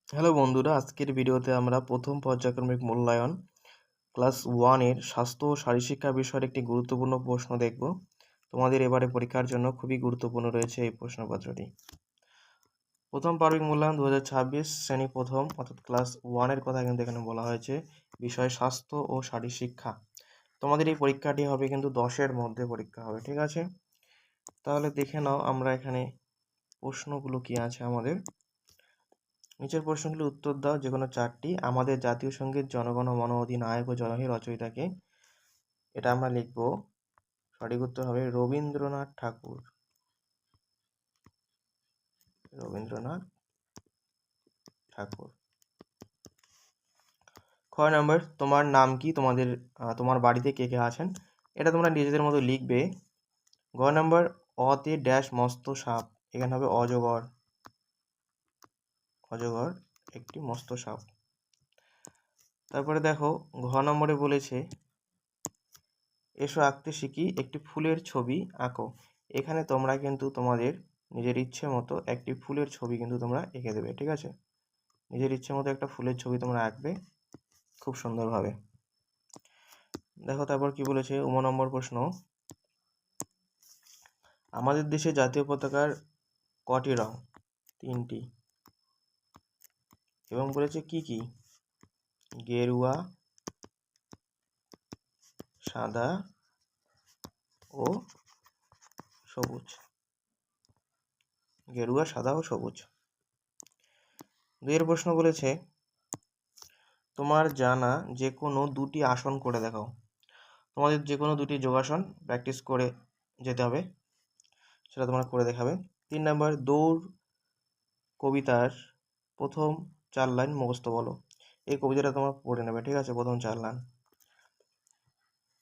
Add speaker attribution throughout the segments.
Speaker 1: Hello বন্ধুরা, আজকের ভিডিওতে আমরা প্রথম পর্যায়ক্রমিক মূল্যায়ন ক্লাস 1 এর স্বাস্থ্য ও শারীরশিক্ষা বিষয়ের একটি গুরুত্বপূর্ণ প্রশ্ন দেখব। তোমাদের এবারে পরীক্ষার জন্য খুবই গুরুত্বপূর্ণ রয়েছে এই প্রশ্নপত্রটি। প্রথম পার্বিক মূল্যায়ন 2026 শ্রেণী প্রথম অর্থাৎ ক্লাস 1 এর কথা কিন্তু এখানে বলা হয়েছে। বিষয় স্বাস্থ্য ও শারীরশিক্ষা। তোমাদের এই পরীক্ষাটি হবে কিন্তু 10-এর মধ্যে পরীক্ষা হবে, ঠিক আছে? তাহলে দেখে নাও আমরা এখানে প্রশ্নগুলো কি আছে আমাদের। নিচের প্রশ্নগুলির উত্তর দাও, যে কোনো 4টি। আমাদের জাতীয় সঙ্গীত জনগণ মন অধিনায়ক ও জননী রচয়িতাকে। এটা আমরা লিখব। সঠিক উত্তর হবে রবীন্দ্রনাথ ঠাকুর। রবীন্দ্রনাথ ঠাকুর। খ নম্বর, তোমার নাম কি? তোমার বাড়িতে কে কে আছেন? এটা তোমরা নিজেদের মতো লিখবে। গ নম্বর, অতে ড্যাশ মস্ত সাপ। এখানে হবে অজগর। অজগর একটি মস্ত সাপ। তারপরে দেখো, ঘ নম্বরে বলেছে এসো আঁকতে শিখি, একটি ফুলের ছবি আঁকো। এখানে তোমরা কিন্তু তোমাদের নিজের ইচ্ছে মতো একটি ফুলের ছবি কিন্তু তোমরা এঁকে দেবে, ঠিক আছে? নিজের ইচ্ছে মতো একটা ফুলের ছবি তোমরা আঁকবে খুব সুন্দরভাবে। দেখো তারপর কি বলেছে, নম্বর প্রশ্ন, আমাদের দেশে জাতীয় পতাকার কটি রং? 3টি। এবং বলেছে কি কি? গেরুয়া, সাদা ও সবুজ। গেরুয়া, সাদা ও সবুজ। 2 প্রশ্ন বলেছে তোমার জানা যে কোনো 2টি আসন করে দেখাও। তোমাদের যে কোনো 2টি যোগাসন প্র্যাকটিস করে যেতে হবে, সেটা তোমরা করে দেখাবে। 3 নম্বর, দৌড় কবিতার প্রথম 4 লাইন মুখস্থ বলো। এই কবিতাটা তোমরা পড়ে নেবে, ঠিক আছে? প্রথম 4 লাইন।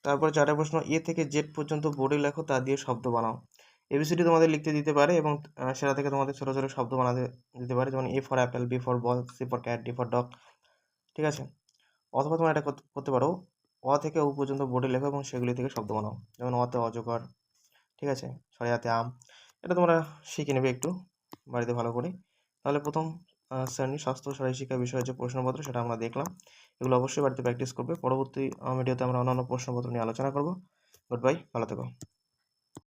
Speaker 1: তারপর 4 প্রশ্ন, এ থেকে জেড পর্যন্ত বোর্ডে লেখো, তা দিয়ে শব্দ বানাও। এবিসিডি তোমাদের লিখতে দিতে পারে এবং সেটা থেকে তোমাদের ছোটো ছোটো শব্দ বানাতে দিতে পারে, যেমন A for apple, B for ball, C for cat, D for dog, ঠিক আছে? অথবা তোমরা এটা করতে পারো, অ থেকে ও পর্যন্ত বোর্ডে লেখো এবং সেগুলি থেকে শব্দ বানাও। যেমন অতে অজগর, ঠিক আছে? ছয়াতে আম। এটা তোমরা শিখে নেবে একটু বাড়িতে ভালো করে। তাহলে প্রথম শ্রেণীর স্বাস্থ্য শারীরশিক্ষা বিষয়ের যে প্রশ্নপত্র সেটা আমরা দেখলাম। এগুলো অবশ্যই বাড়িতে প্র্যাকটিস করবে। পরবর্তী ভিডিওতে আমরা অন্যান্য প্রশ্নপত্র নিয়ে আলোচনা করব। গুড বাই, ভালো থেকো।